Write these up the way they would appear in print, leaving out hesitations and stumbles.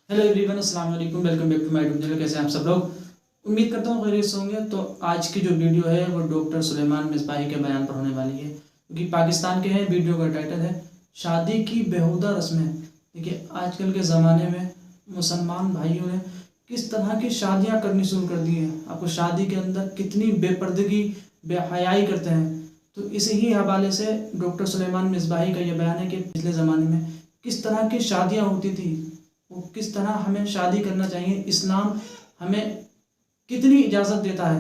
Hello everyone, अस्सलाम वालेकुम, welcome back to my YouTube channel. कैसे हैं आप सब लोग? उम्मीद करता हूँ खैरियत से होंगे। तो आज की जो वीडियो है वो डॉक्टर सुलेमान मिसबाही के बयान पर होने वाली है, क्योंकि पाकिस्तान के हैं। वीडियो का टाइटल है शादी की बेहुदा रस्में। देखिए, आजकल के ज़माने में मुसलमान भाइयों ने किस तरह की शादियाँ करनी शुरू कर दी हैं। आपको शादी के अंदर कितनी बेपर्दगी, बेहयाई करते हैं। तो इसी ही हवाले से डॉक्टर सुलेमान मिसबाही का ये बयान है कि पिछले ज़माने में किस तरह की शादियाँ होती थी, वो किस तरह हमें शादी करना चाहिए, इस्लाम हमें कितनी इजाज़त देता है,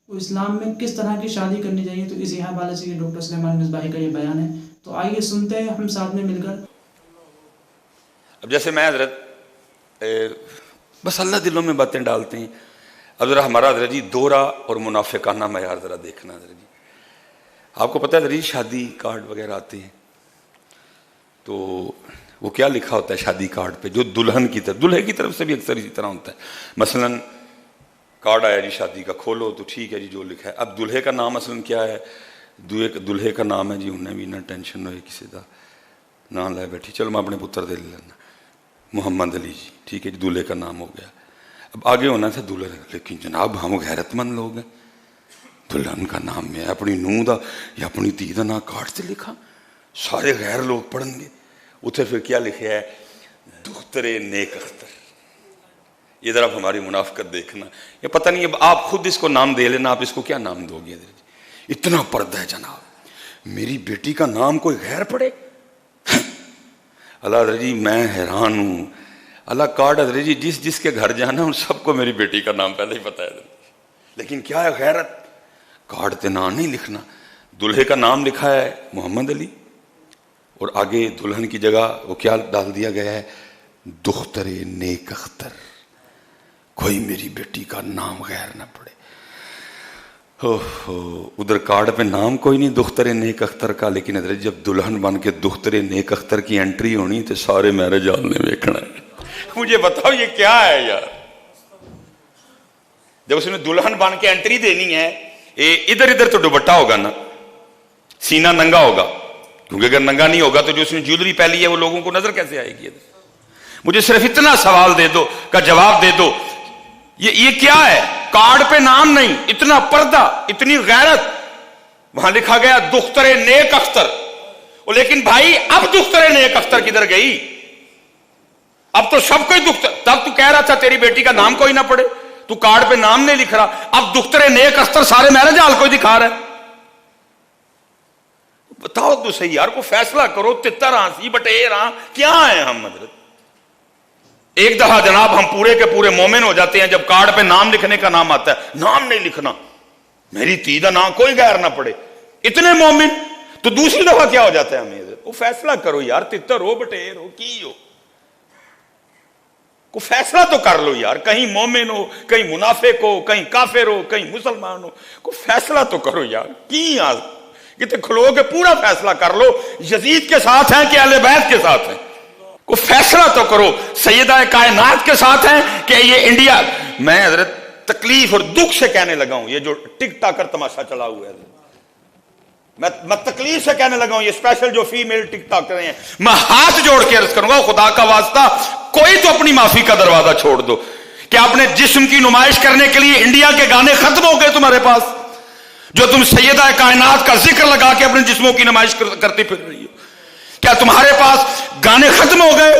वो इस्लाम में किस तरह की शादी करनी चाहिए। तो इसी हवाले से ये डॉक्टर सुलेमान मिसबाही का ये बयान है। तो आइए सुनते हैं हम साथ में मिलकर। अब जैसे मैं हजरत बस अल्लाह दिलों में बातें डालते हैं। अब ज़रा हमारा हजरत जी दोहरा और मुनाफिकाना मयार ज़रा देखना हजरत जी। आपको पता है हजरत जी शादी कार्ड वगैरह आते हैं तो वो क्या लिखा होता है शादी कार्ड पे, जो दुल्हन की तरफ, दूल्हे की तरफ से भी अक्सर इसी तरह होता है। मसलन कार्ड आया जी शादी का, खोलो तो ठीक है जी जो लिखा है। अब दूल्हे का नाम असलन क्या है, दूल्हे का नाम है जी, उन्हें भी ना टेंशन हो किसी का ना लै बैठी, चलो मैं अपने पुत्र दे लेना, मोहम्मद अली जी, ठीक है जी, दूल्हे का नाम हो गया। अब आगे होना था दुल्हन, लेकिन जनाब हम गैरतमंद लोग हैं, दुल्हन का नाम है अपनी नूह का या अपनी धी का नाम कार्ड से लिखा, सारे गैर लोग पढ़ेंगे। उसे फिर क्या लिखे है, दुख्तरे नेक अख्तर। ये जरा हमारी मुनाफिकत देखना, ये पता नहीं अब आप खुद इसको नाम दे लेना, आप इसको क्या नाम दोगे। इतना पर्दा है जनाब, मेरी बेटी का नाम कोई गैर पढ़े। अल्लाह जी मैं हैरान हूँ। अल्लाह कार्ड हजरत जी जिस जिसके घर जाना उन सबको मेरी बेटी का नाम पहले ही पता है, लेकिन क्या है गैरत, कार्ड पे नाम नहीं लिखना। दूल्हे का नाम लिखा है मोहम्मद अली और आगे दुल्हन की जगह वो क्या डाल दिया गया है, दुख्तरे नेक अख्तर। कोई मेरी बेटी का नाम गैर ना पड़े। ओहो, उधर कार्ड पे नाम कोई नहीं दुख्तरे नेक अख्तर का, लेकिन हजरत जब दुल्हन बन के दुख्तरे नेक अख्तर की एंट्री होनी तो सारे मैरिज हॉल ने देखना है। मुझे बताओ ये क्या है यार। जब उसने दुल्हन बन के एंट्री देनी है, इधर इधर तो दुपट्टा होगा ना, सीना नंगा होगा, क्योंकि अगर नंगा नहीं होगा तो जो उसने ज्वेलरी पहनी है वो लोगों को नजर कैसे आएगी। मुझे सिर्फ इतना सवाल दे दो, का जवाब दे दो, ये क्या है, कार्ड पे नाम नहीं, इतना पर्दा, इतनी गैरत। वहां लिखा गया दुख्तरे नेक अख्तर, लेकिन भाई अब दुख्तरे नेक अख्तर किधर गई। अब तो सब कोई तब तू कह रहा था तेरी बेटी का नाम कोई ना पड़े, तू कार्ड पे नाम नहीं लिख रहा, अब दुख्तरे नेक अख्तर सारे मैरिज हॉल को दिखा रहा है। बताओ तो सही यार, को फैसला करो। तितर हाँसी बटेर हाँ क्या है हम हजरत। एक दफा जनाब हम पूरे के पूरे मोमिन हो जाते हैं जब कार्ड पे नाम लिखने का नाम आता है, नाम नहीं लिखना, मेरी ती का नाम कोई गैर ना पड़े, इतने मोमिन। तो दूसरी दफा क्या हो जाता है हमें, वो फैसला करो यार, तितर हो बटेर हो की हो, को फैसला तो कर लो यार। कहीं मोमिन हो, कहीं मुनाफिक हो, कहीं काफिर हो, कहीं मुसलमान हो, को फैसला तो करो यार। की यार कितने खलो के पूरा फैसला कर लो, यजीद के साथ हैं कि अहले बैत के साथ हैं, को फैसला तो करो। सैयदा कायनात के साथ हैं कि ये इंडिया। मैं हजरत तकलीफ और दुख से कहने लगा हूं, ये जो टिक टाकर तमाशा चला हुआ है, मैं तकलीफ से कहने लगा हूं, ये स्पेशल जो फीमेल टिक टाकर हैं, मैं हाथ जोड़ के अर्ज करूंगा, खुदा का वास्ता कोई तो अपनी माफी का दरवाजा छोड़ दो। कि अपने जिस्म की नुमाइश करने के लिए इंडिया के गाने खत्म हो गए तुम्हारे पास, जो तुम सैयदा कायनात का जिक्र लगा के अपने जिस्मों की नुमाइश करती फिर रही हो। क्या तुम्हारे पास गाने खत्म हो गए,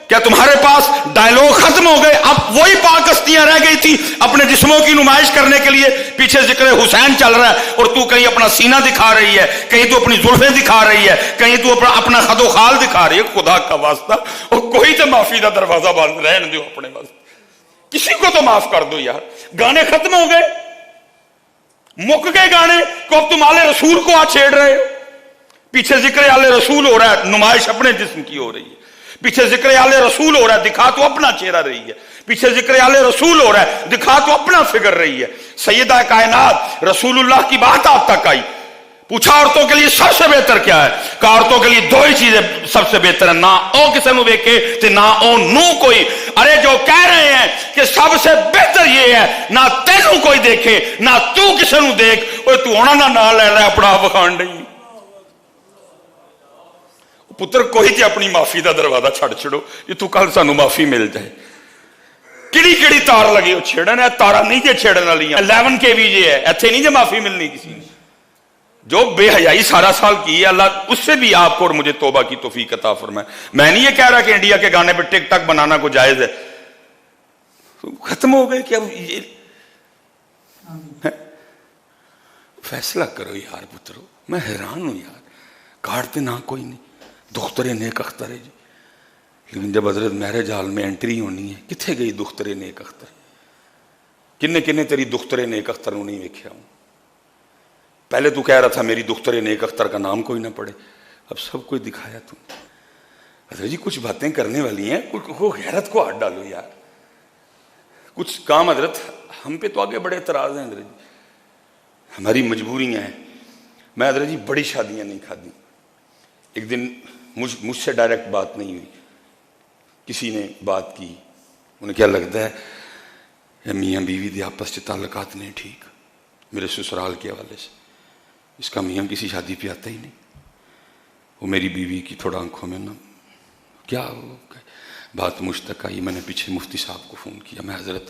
क्या तुम्हारे पास डायलॉग खत्म हो गए। अब वही पाक हस्तियां रह गई थी अपने जिस्मों की नुमाइश करने के लिए। पीछे जिक्र हुसैन चल रहा है और तू कहीं अपना सीना दिखा रही है, कहीं तू अपनी जुल्फें दिखा रही है, कहीं तू अपना खदो खाल दिखा रही है। खुदा का वास्ता और कोई तो माफी का दरवाजा बंद रहने दो अपने वास्ते, किसी को तो माफ कर दो यार। गाने खत्म हो गए, मुक गए गाने, को अब तुम आले रसूल को आज छेड़ रहे हो। पीछे जिक्र आले रसूल हो रहा है, नुमाइश अपने जिस्म की हो रही है। पीछे जिक्र आले रसूल हो रहा है, दिखा तो अपना चेहरा रही है। पीछे जिक्र आले रसूल हो रहा है, दिखा तो अपना फिगर रही है। सैयदा कायनात रसूलुल्लाह की बात आप तक आई, पूछा औरतों के लिए सबसे बेहतर क्या है, कहा औरतों के लिए दो ही चीजें सबसे बेहतर है, ना ओ किसी को देखे ते ना ओ नू कोई। अरे जो कह रहे हैं कि सबसे बेहतर ये है, ना तेनू कोई देखे ना तू किसी को देख, और तू होना ना ले ले अपना बखान नहीं। पुत्र कोई तो अपनी माफी का दरवाजा छड़ छड़ो, ये तू कल सानू माफी मिल जाए। ਕਿਹੜੀ ਕਿਹੜੀ ਤਾਰ ਲੱਗੀ ਉਹ ਛੇੜਨ, ਹੈ ਤਾਰਾਂ ਨਹੀਂ ਜੇ ਛੇੜਨ ਵਾਲੀਆਂ 11 kV ਜੇ ਹੈ, ਇੱਥੇ नहीं जे माफी मिलनी किसी ने। जो बेहयाई सारा साल की है अल्लाह उससे भी आपको और मुझे तौबा की तौफीक अता फरमाए। मैं नहीं ये कह रहा कि इंडिया के गाने पे टिकटॉक बनाना को जायज है, खत्म हो गए कि अब ये फैसला करो यार पुत्रो। मैं हैरान हूं यार, काटते ना कोई नहीं, दुख्तरे नेक अख्तर है जी, लेकिन जब हजरत मैरिज हॉल में एंट्री होनी है, किथे गई दुख्तरे नेक अख्तर? किन्ने किन्ने तेरी दुख्तरे नेक अख्तर नहीं वेख्या हूं। पहले तू कह रहा था मेरी दुख्तरे नेक अख्तर का नाम कोई ना पड़े, अब सब कुछ दिखाया तू। हजरत जी कुछ बातें करने वाली हैं, कुछ गैरत को हाथ डालो यार। कुछ काम हजरत हम पे तो आगे बड़े एतराज हैं हजरत जी, हमारी मजबूरियां हैं। मैं हजरत जी बड़ी शादियां नहीं खादी, एक दिन मुझसे डायरेक्ट बात नहीं हुई, किसी ने बात की, उन्हें क्या लगता है मियाँ बीवी के आपस के ताल्लुकात नहीं ठीक, मेरे ससुराल के हवाले से इसका मियाँ किसी शादी पे आता ही नहीं। वो मेरी बीवी की थोड़ा आंखों में ना क्या बात मुझ तक आई, मैंने पीछे मुफ्ती साहब को फ़ोन किया, मैं हज़रत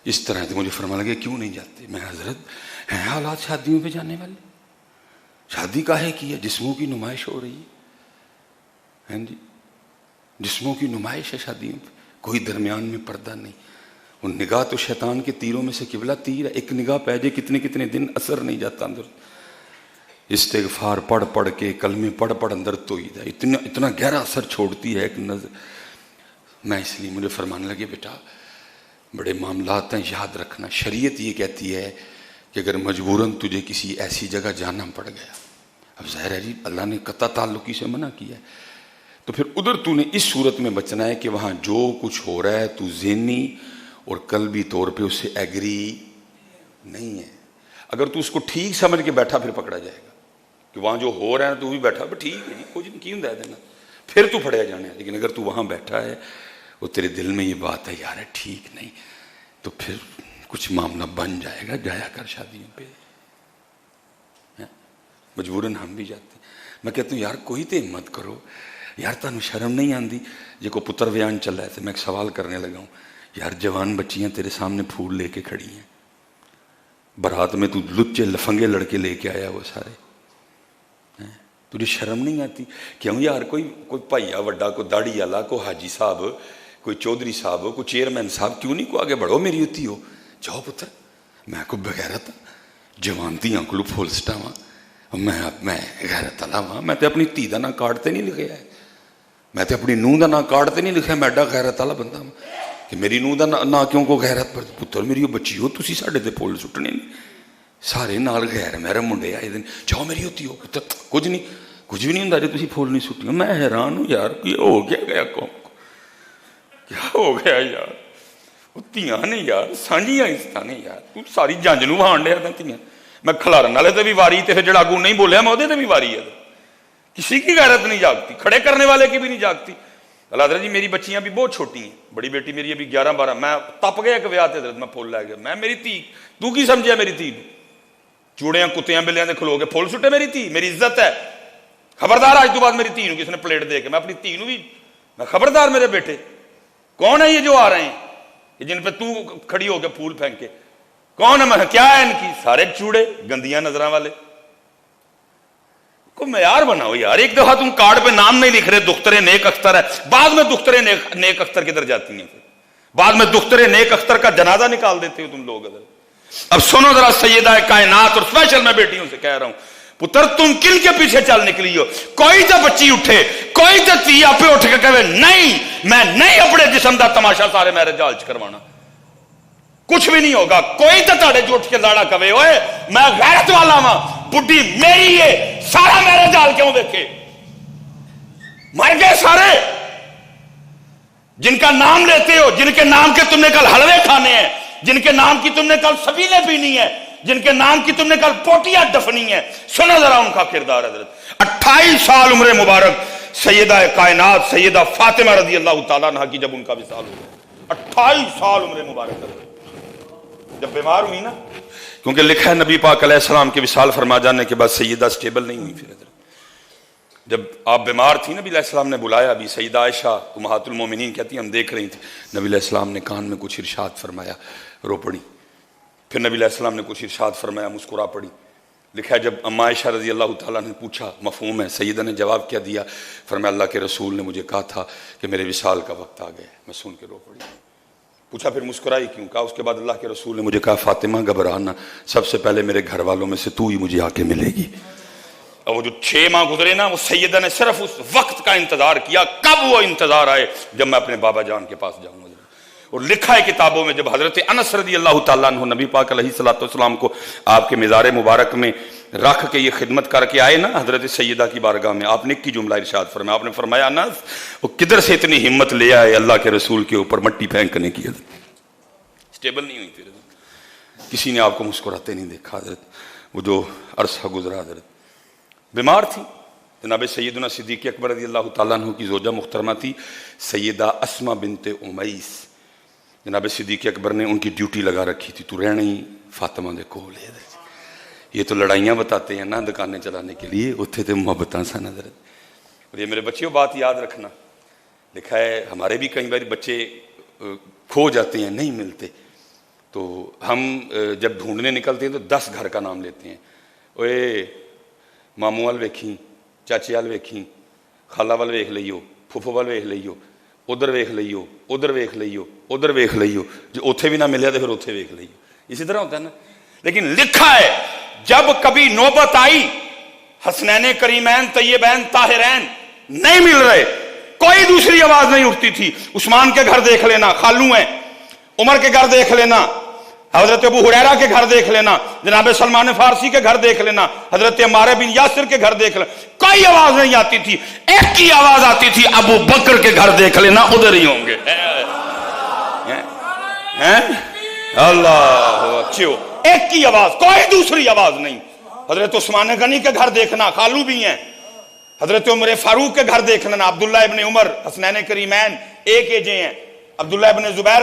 इस तरह से, मुझे फरमाने लगे क्यों नहीं जाते? मैं हज़रत हैं हालात शादियों पे जाने वाले, शादी काहे की है, जिस्मों की नुमाइश हो रही है जी, जिस्मों की नुमाइश है शादियों पे, कोई दरमियान में पर्दा नहीं। उन निगाह तो शैतान के तीरों में से किबला तीर है, एक निगाह पै जाए कितने कितने दिन असर नहीं जाता अंदर। इस्तिग़फ़ार पढ़ पढ़ के, कलमे पढ़ पढ़ अंदर तो इतना इतना गहरा असर छोड़ती है एक नज़र। मैं इसलिए मुझे फरमाने लगे बेटा बड़े मामलात हैं, याद रखना, शरीयत ये कहती है कि अगर मजबूरन तुझे किसी ऐसी जगह जाना पड़ गया, अब ज़ाहिर है जी अल्लाह ने कता ताल्लुकी से मना किया है, तो फिर उधर तूने इस सूरत में बचना है कि वहाँ जो कुछ हो रहा है तू ज़हनी और कल्बी तौर पे उससे एग्री नहीं है। अगर तू उसको ठीक समझ के बैठा फिर पकड़ा जाएगा कि वहाँ जो हो रहा है तू भी बैठा ठीक है जी कुछ नहीं क्यों दे देना, फिर तू फड़िया जाना है। लेकिन अगर तू वहाँ बैठा है वो तेरे दिल में ये बात है यार ठीक नहीं, तो फिर कुछ मामला बन जाएगा, जाया कर शादियों पे। मजबूरन हम भी जाते हैं। मैं कहता हूँ यार कोई तो हिम्मत करो यार, तुहानू शर्म नहीं आती? जे को पुत्र व्यान चला है तो मैं एक सवाल करने लगा हूँ यार, जवान बच्चियाँ तेरे सामने फूल लेके खड़ी हैं, बारात में तू लुच्चे लफंगे लड़के लेके आया वो सारे, तुझे शर्म नहीं आती? क्यों यार कोई भाईया वड्डा, कोई दाढ़ी वाला, कोई हाजी साहब, कोई चौधरी साहब, कोई चेयरमैन साहब, क्यों नहीं को आगे बढ़ो, मेरी उत्ती हो जाओ पुत्र। मैं को बगैरत जवान धियां को फुल सटावां, मैं गैरत वाला वां, मैं तो अपनी धी का ना कार्ड तो नहीं लिखा है, मैं तो अपनी नूह का ना कार्ड तो नहीं लिखा, मैं एडा गैरत वाला बंदा वां कि मेरी नूह का ना क्यों को गैरत पर पुत्र मेरी बच्ची हो, तुसीं साडे ते फुल सुट्टने नहीं, सारे नाल गैर मेरे मुंडे आए दिन, जाओ मेरी होती हो पुत्र, कुछ नहीं कुछ भी नहीं होंगे जो तुसीं फुल नहीं सुट्टियो। मैं हैरान हूँ यार कि हो गया कौम को, क्या हो गया यार, धियां ने यार सांझियां इज्जतां ने यार, तू सारी जंज नूं वहाण दिया धियां। मैं खिलारन वाले ते भी वारी, ते फिर जो आगू नहीं बोलिया मैं उहदे ते भी वारी है, किसी की गैरत नहीं जागती, खड़े करने वाले की भी नहीं जागती। अल्लाह जी मेरी बच्चियां भी बहुत छोटी हैं, बड़ी बेटी मेरी अभी 11-12, मैं तप गया एक ब्याह ते मैं फुल लै गया, मैं मेरी धी, तू की समझिया मेरी धी नूं, चूड़ियां कुत्तियां बिल्लियां दे खलो के फुल सुट्टे मेरी धी, मेरी इज्जत है, खबरदार आज तो बाद मेरी धी नूं किसी ने प्लेट दे के, मैं अपनी धी नूं भी मैं खबरदार मेरे बेटे कौन है ये जो आ रहे हैं जिन पे तू खड़ी होकर फूल फेंके, कौन है? मैं क्या है इनकी, सारे चूड़े गंदियां नजर वाले, को मयार बनाओ यार। एक दफा तुम कार्ड पे नाम नहीं लिख रहे दुख्तरे नेक अख्तर है, बाद में दुख्तरे नेक अख्तर किधर जाती हैं, बाद में दुख्तरे नेक अख्तर का जनाजा निकाल देते हो तुम लोग। अब सुनो जरा सैयदा कायनात, और स्पेशल मैं बेटियों से कह रहा हूं पुत्र तुम किन के पीछे चल निकली हो? कोई तो बच्ची उठे, कोई तो धी आपे उठ के कहे नहीं मैं नहीं अपने जिस्म का तमाशा सारे मैरिज हाल च करवाना, कुछ भी नहीं होगा। कोई तो ताड़े च उठ के लाड़ा कवे ओए मैं गैरत वाला वां, बुढ़ी मेरी है, सारा मैरिज हाल क्यों देखे? मर गए सारे जिनका नाम लेते हो, जिनके नाम के तुमने कल हलवे खाने हैं, जिनके नाम की तुमने कल सबीले पीनी है, जिनके नाम की तुमने कल पोटियां दफनी है। सुनो जरा उनका किरदार हजरत। 28 साल उम्र मुबारक सैयदा कायनात सैयदा फातिमा रजी अल्लाह तआला अन्हा की जब उनका विसाल हुआ, 28 साल उम्र मुबारक जब बीमार हुई ना, क्योंकि लिखा है नबी पाक अलैहिस्सलाम के विसाल फरमा जाने के बाद सैयदा स्टेबल नहीं हुई, फिर جب آپ بیمار تھی نبی علیہ السلام نے بلایا، ابھی سیدہ عائشہ امہات المومنین کہتی ہیں ہم دیکھ رہی تھیں، نبی علیہ السلام نے کان میں کچھ ارشاد فرمایا، رو پڑی. پھر نبی علیہ السلام نے کچھ ارشاد فرمایا، مسکرا پڑی. لکھا ہے جب اما عائشہ رضی اللہ تعالیٰ نے پوچھا، مفہوم ہے، سیدہ نے جواب کیا دیا، فرمایا اللہ کے رسول نے مجھے کہا تھا کہ میرے وصال کا وقت آ گیا. میں سن کے رو پڑی. پوچھا پھر مسکرائی کیوں؟ کہا اس کے بعد اللہ کے رسول نے مجھے کہا فاطمہ گھبرانا، سب سے پہلے میرے گھر والوں میں سے تو ہی مجھے آ کے ملے گی. اور وہ جو 6 ماہ گزرے نا، وہ سیدہ نے صرف اس وقت کا انتظار کیا، کب وہ انتظار آئے جب میں اپنے بابا جان کے پاس جاؤں گا. اور لکھا ہے کتابوں میں جب حضرت انس رضی اللہ تعالیٰ عنہ نبی پاک علیہ الصلوۃ والسلام کو آپ کے مزار مبارک میں رکھ کے یہ خدمت کر کے آئے نا حضرت سیدہ کی بارگاہ میں، آپ نے ایک ہی جملہ ارشاد فرمایا. آپ نے فرمایا انس وہ کدھر سے اتنی ہمت لے آئے اللہ کے رسول کے اوپر مٹی پھینکنے کی؟ اسٹیبل نہیں ہوئی تھی، کسی نے آپ کو مسکراتے نہیں دیکھا. حضرت وہ جو عرصہ گزرا، حضرت بیمار تھی. جناب سیدنا صدیق اکبر رضی اللہ تعالیٰ عنہ کی زوجہ محترمہ تھی سیدہ اسماء بنت امیس. جناب صدیق اکبر نے ان کی ڈیوٹی لگا رکھی تھی، تو رہنا ہی فاطمہ دے کول ہے. یہ تو لڑائیاں بتاتے ہیں نا دکانیں چلانے کے لیے، اتھے تھے محبتاں سن حضرت. اور یہ میرے بچیوں بات یاد رکھنا، لکھا ہے ہمارے بھی کئی بار بچے کھو جاتے ہیں، نہیں ملتے، تو ہم جب ڈھونڈنے نکلتے ہیں تو 10 گھر کا نام لیتے ہیں. اوے ماموں وال ویکھی، چاچے وال ویکھی، خالہ وال ویکھ لئیو، پھوپھو وال ویکھ لئیو، ادھر ویکھ لئیو، ادھر ویکھ لئیو، ادھر ویکھ لئیو، جو اتھے بھی نہ ملیا تو پھر اتھے ویکھ لئیو. اسی طرح ہوتا ہے نا. لیکن لکھا ہے جب کبھی نوبت آئی حسنین کریمین طیبین طاہرین نہیں مل رہے، کوئی دوسری آواز نہیں اٹھتی تھی. عثمان کے گھر دیکھ لینا، خالو ہیں، عمر کے گھر دیکھ لینا، حضرت ابو ہریرہ کے گھر دیکھ لینا، جناب سلمان فارسی کے گھر دیکھ لینا، حضرت عمار بن یاسر کے گھر دیکھ لینا، کوئی آواز نہیں آتی تھی. ایک ہی آواز آتی تھی، ابو بکر کے گھر دیکھ لینا، ادھر ہی ہوں گے. اللہ کیوں ایک ہی آواز، کوئی دوسری آواز نہیں. حضرت عثمان غنی کے گھر دیکھنا، خالو بھی ہیں. حضرت عمر فاروق کے گھر دیکھ لینا، عبداللہ ابن عمر حسنین کریمین ایک ایجے ہیں. عبداللہ ابن زبیر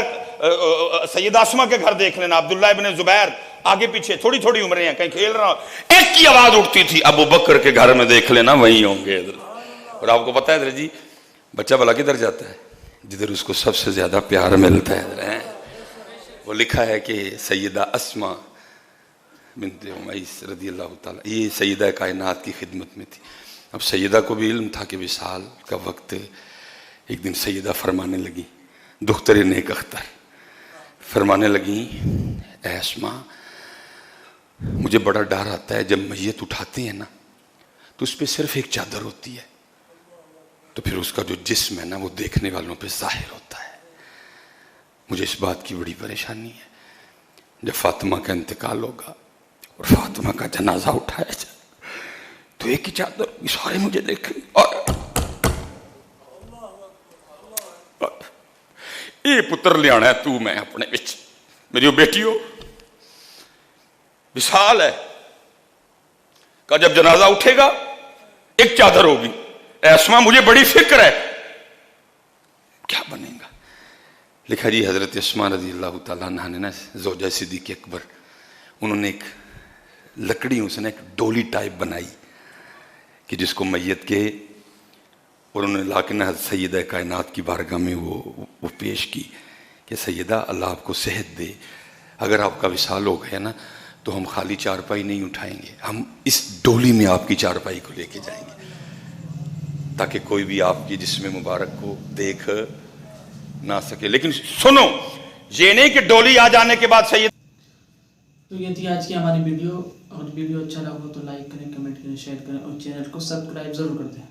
سیدہ اسماء کے گھر دیکھ لینا، عبداللہ ابن زبیر آگے پیچھے تھوڑی تھوڑی عمریں ہیں، کہیں کھیل رہا. ایک ہی آواز اٹھتی تھی، ابو بکر کے گھر میں دیکھ لینا، وہیں ہوں گے. اور آپ کو پتہ ہے جی بچہ بھلا کدھر جاتا ہے؟ جدھر اس کو سب سے زیادہ پیار ملتا ہے. وہ لکھا ہے کہ سیدہ اسماء بنت امیس رضی اللہ تعالیٰ یہ سیدہ کائنات کی خدمت میں تھی. اب سیدہ کو بھی علم تھا کہ وصال کا وقت. ایک دن سیدہ فرمانے لگی، دختر نیک اختر فرمانے لگی، اے اسماء مجھے بڑا ڈر آتا ہے جب میت اٹھاتے ہیں نا تو اس پہ صرف ایک چادر ہوتی ہے، تو پھر اس کا جو جسم ہے نا وہ دیکھنے والوں پہ ظاہر ہوتا ہے. مجھے اس بات کی بڑی پریشانی ہے جب فاطمہ کا انتقال ہوگا اور فاطمہ کا جنازہ اٹھایا جائے تو ایک ہی چادر ہوگی، سارے مجھے دیکھیں گے. اور یہ پتر لے آنا ہے تو میں اپنے بچ میری بیٹی ہو وصال ہے کہ جب جنازہ اٹھے گا ایک چادر ہوگی. اے اسماء مجھے بڑی فکر ہے کیا بنے گا. لکھا جی حضرت اسماء رضی اللہ تعالیٰ عنہ نے نا زوجہ صدیق اکبر انہوں نے ایک لکڑی اس نے ایک ڈولی ٹائپ بنائی کہ جس کو میت کے اور انہوں نے لا کے نا سیدہ کائنات کی بارگاہ میں وہ پیش کی کہ سیدہ اللہ آپ کو صحت دے، اگر آپ کا وصال ہو گیا نا تو ہم خالی چارپائی نہیں اٹھائیں گے، ہم اس ڈولی میں آپ کی چارپائی کو لے کے جائیں گے تاکہ کوئی بھی آپ کی جسم مبارک کو دیکھ نہ سکے. لیکن سنو یہ نہیں کہ ڈولی آ جانے کے بعد سید. تو یہ تھی آج کی ہماری ویڈیو، اور ویڈیو اچھا لگا تو لائک کریں، کمنٹ کریں، شیئر کریں اور چینل کو سبسکرائب ضرور کر دیں.